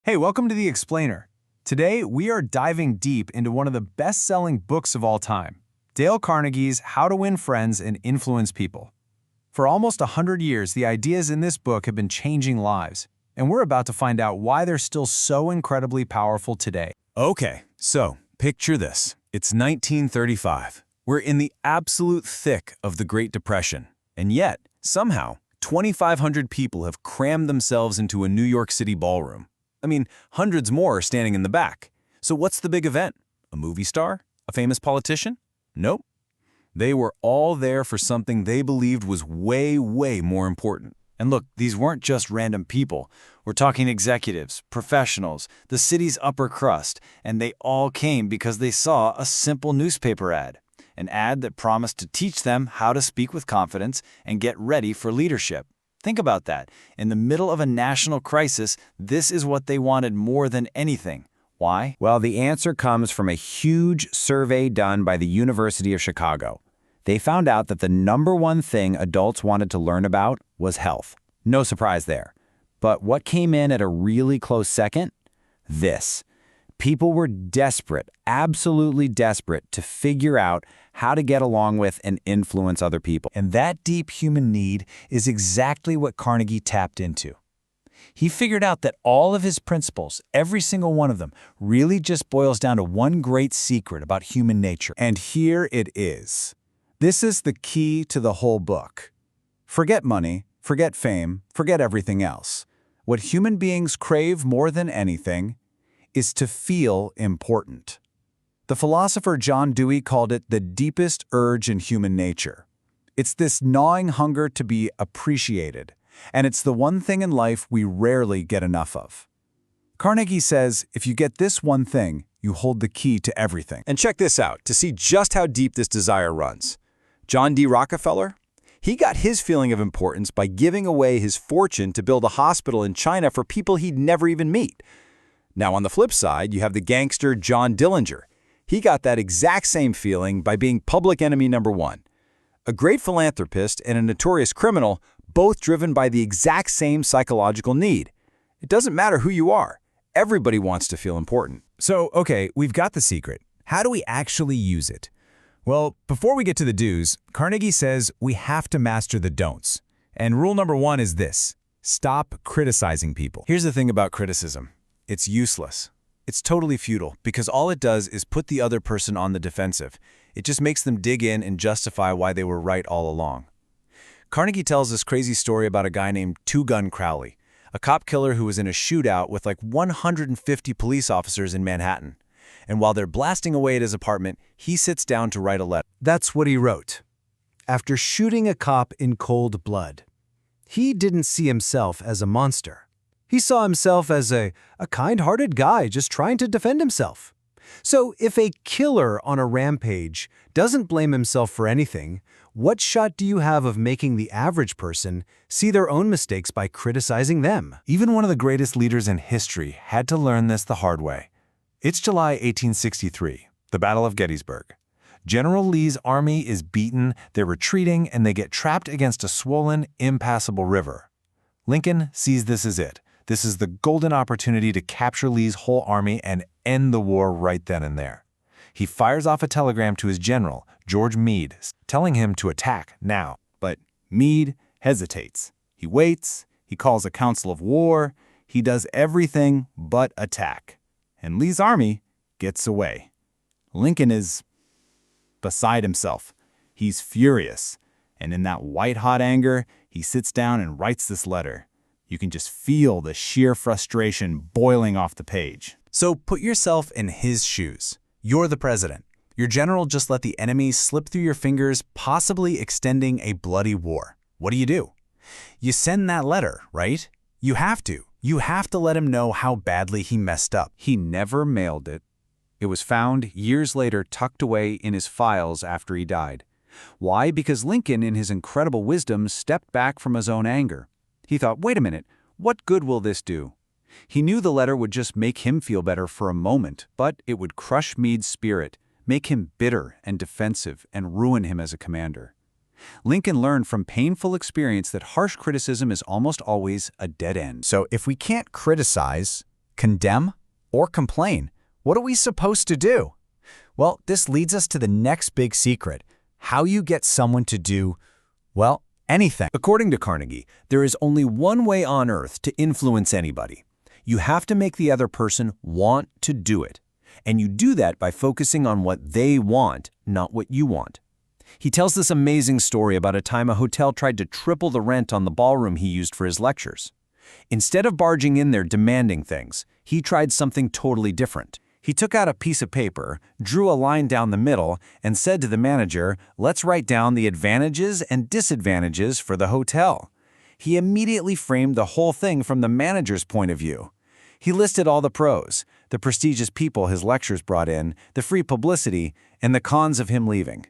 Hey, welcome to The Explainer. Today, we are diving deep into one of the best-selling books of all time, Dale Carnegie's How to Win Friends and Influence People. For almost 100 years, the ideas in this book have been changing lives, and we're about to find out why they're still so incredibly powerful today. Okay, so picture this. It's 1935. We're in the absolute thick of the Great Depression, and yet, somehow, 2,500 people have crammed themselves into a New York City ballroom. I mean, hundreds more are standing in the back. So what's the big event? A movie star? A famous politician? Nope. They were all there for something they believed was way more important. And look, these weren't just random people. We're talking executives, professionals, the city's upper crust, and they all came because they saw a simple newspaper ad. An ad that promised to teach them how to speak with confidence and get ready for leadership. Think about that. In the middle of a national crisis, this is what they wanted more than anything. Why? Well, the answer comes from a huge survey done by the University of Chicago. They found out that the #1 thing adults wanted to learn about was health. No surprise there. But what came in at a really close second? This. People were desperate, absolutely desperate, to figure out how to get along with and influence other people. And that deep human need is exactly what Carnegie tapped into. He figured out that all of his principles, every single one of them, really just boils down to one great secret about human nature. And here it is. This is the key to the whole book. Forget money, forget fame, forget everything else. What human beings crave more than anything is to feel important. The philosopher John Dewey called it the deepest urge in human nature. It's this gnawing hunger to be appreciated, and it's the one thing in life we rarely get enough of. Carnegie says, if you get this one thing, you hold the key to everything. And check this out, to see just how deep this desire runs. John D. Rockefeller? He got his feeling of importance by giving away his fortune to build a hospital in China for people he'd never even meet. Now, on the flip side, you have the gangster John Dillinger. He got that exact same feeling by being public enemy #1. A great philanthropist and a notorious criminal, both driven by the exact same psychological need. It doesn't matter who you are. Everybody wants to feel important. So, okay, we've got the secret. How do we actually use it? Well, before we get to the do's, Carnegie says we have to master the don'ts. And rule #1 is this: stop criticizing people. Here's the thing about criticism. It's useless. It's totally futile because all it does is put the other person on the defensive. It just makes them dig in and justify why they were right all along. Carnegie tells this crazy story about a guy named Two Gun Crowley, a cop killer who was in a shootout with like 150 police officers in Manhattan. And while they're blasting away at his apartment, he sits down to write a letter. That's what he wrote. After shooting a cop in cold blood, he didn't see himself as a monster. He saw himself as a kind-hearted guy just trying to defend himself. So if a killer on a rampage doesn't blame himself for anything, what shot do you have of making the average person see their own mistakes by criticizing them? Even one of the greatest leaders in history had to learn this the hard way. It's July 1863, the Battle of Gettysburg. General Lee's army is beaten, they're retreating, and they get trapped against a swollen, impassable river. Lincoln sees this as it. This is the golden opportunity to capture Lee's whole army and end the war right then and there. He fires off a telegram to his general, George Meade, telling him to attack now. But Meade hesitates. He waits, he calls a council of war, he does everything but attack. And Lee's army gets away. Lincoln is beside himself. He's furious. And in that white-hot anger, he sits down and writes this letter. You can just feel the sheer frustration boiling off the page. So put yourself in his shoes. You're the president. Your general just let the enemy slip through your fingers, possibly extending a bloody war. What do? You send that letter, right? You have to. You have to let him know how badly he messed up. He never mailed it. It was found years later tucked away in his files after he died. Why? Because Lincoln, in his incredible wisdom, stepped back from his own anger. He thought, wait a minute, what good will this do? He knew the letter would just make him feel better for a moment, but it would crush Meade's spirit, make him bitter and defensive, and ruin him as a commander. Lincoln learned from painful experience that harsh criticism is almost always a dead end. So if we can't criticize, Condemn or complain? What are we supposed to do? Well, this leads us to the next big secret: how you get someone to do, well, anything. According to Carnegie, there is only one way on earth to influence anybody. You have to make the other person want to do it. And you do that by focusing on what they want, not what you want. He tells this amazing story about a time a hotel tried to triple the rent on the ballroom he used for his lectures. Instead of barging in there demanding things, he tried something totally different. He took out a piece of paper, drew a line down the middle, and said to the manager, "Let's write down the advantages and disadvantages for the hotel." He immediately framed the whole thing from the manager's point of view. He listed all the pros, the prestigious people his lectures brought in, the free publicity, and the cons of him leaving.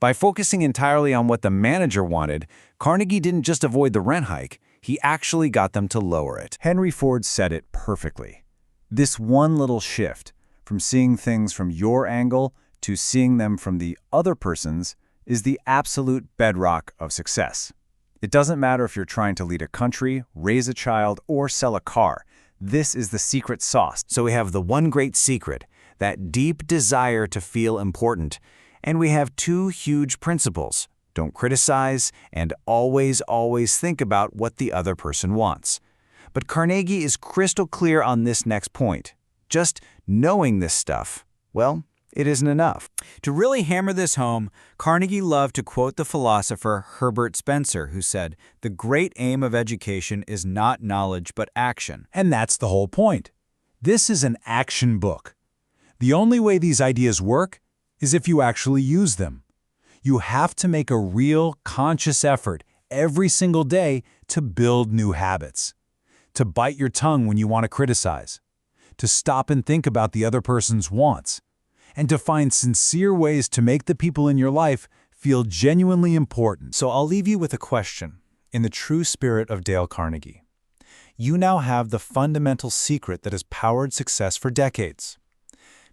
By focusing entirely on what the manager wanted, Carnegie didn't just avoid the rent hike, he actually got them to lower it. Henry Ford said it perfectly. This one little shift, from seeing things from your angle to seeing them from the other person's, is the absolute bedrock of success. It doesn't matter if you're trying to lead a country, raise a child, or sell a car. This is the secret sauce. So we have the one great secret, that deep desire to feel important. And we have two huge principles: don't criticize, and always think about what the other person wants. But Carnegie is crystal clear on this next point. Just knowing this stuff, well, it isn't enough. To really hammer this home, Carnegie loved to quote the philosopher Herbert Spencer, who said, "The great aim of education is not knowledge but action." And that's the whole point. This is an action book. The only way these ideas work is if you actually use them. You have to make a real, conscious effort every single day to build new habits. To bite your tongue when you want to criticize. To stop and think about the other person's wants. And to find sincere ways to make the people in your life feel genuinely important. So I'll leave you with a question, in the true spirit of Dale Carnegie. You now have the fundamental secret that has powered success for decades.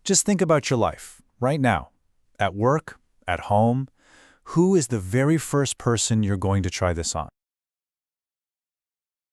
Just think about your life, right now. At work, at home, who is the very first person you're going to try this on?